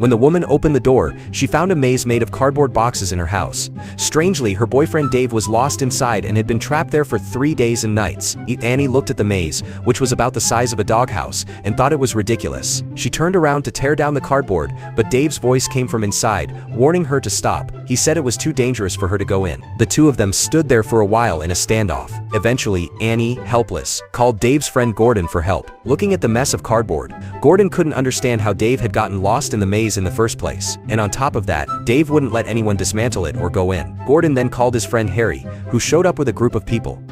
When the woman opened the door, she found a maze made of cardboard boxes in her house. Strangely, her boyfriend Dave was lost inside and had been trapped there for 3 days and nights. Annie looked at the maze, which was about the size of a doghouse, and thought it was ridiculous. She turned around to tear down the cardboard, but Dave's voice came from inside, warning her to stop. He said it was too dangerous for her to go in. The two of them stood there for a while in a standoff. Eventually, Annie, helpless, called Dave's friend Gordon for help. Looking at the mess of cardboard, Gordon couldn't understand how Dave had gotten lost in the maze in the first place. And on top of that, Dave wouldn't let anyone dismantle it or go in. Gordon then called his friend Harry, who showed up with a group of people.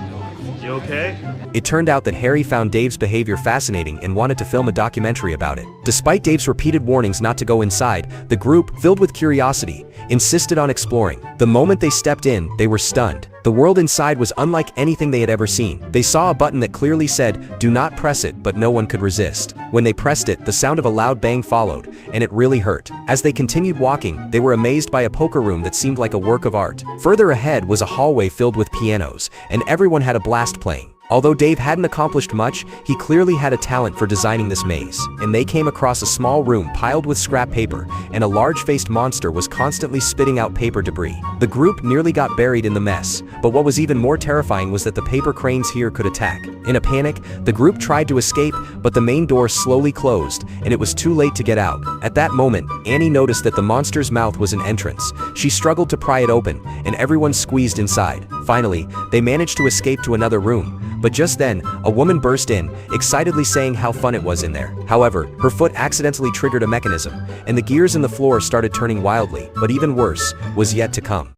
You okay? It turned out that Harry found Dave's behavior fascinating and wanted to film a documentary about it. Despite Dave's repeated warnings not to go inside, the group, filled with curiosity, insisted on exploring. The moment they stepped in, they were stunned. The world inside was unlike anything they had ever seen. They saw a button that clearly said, "Do not press it," but no one could resist. When they pressed it, the sound of a loud bang followed, and it really hurt. As they continued walking, they were amazed by a poker room that seemed like a work of art. Further ahead was a hallway filled with pianos, and everyone had a blast playing. Although Dave hadn't accomplished much, he clearly had a talent for designing this maze. And they came across a small room piled with scrap paper, and a large-faced monster was constantly spitting out paper debris. The group nearly got buried in the mess, but what was even more terrifying was that the paper cranes here could attack. In a panic, the group tried to escape, but the main door slowly closed, and it was too late to get out. At that moment, Annie noticed that the monster's mouth was an entrance. She struggled to pry it open, and everyone squeezed inside. Finally, they managed to escape to another room. But just then, a woman burst in, excitedly saying how fun it was in there. However, her foot accidentally triggered a mechanism, and the gears in the floor started turning wildly. But even worse was yet to come.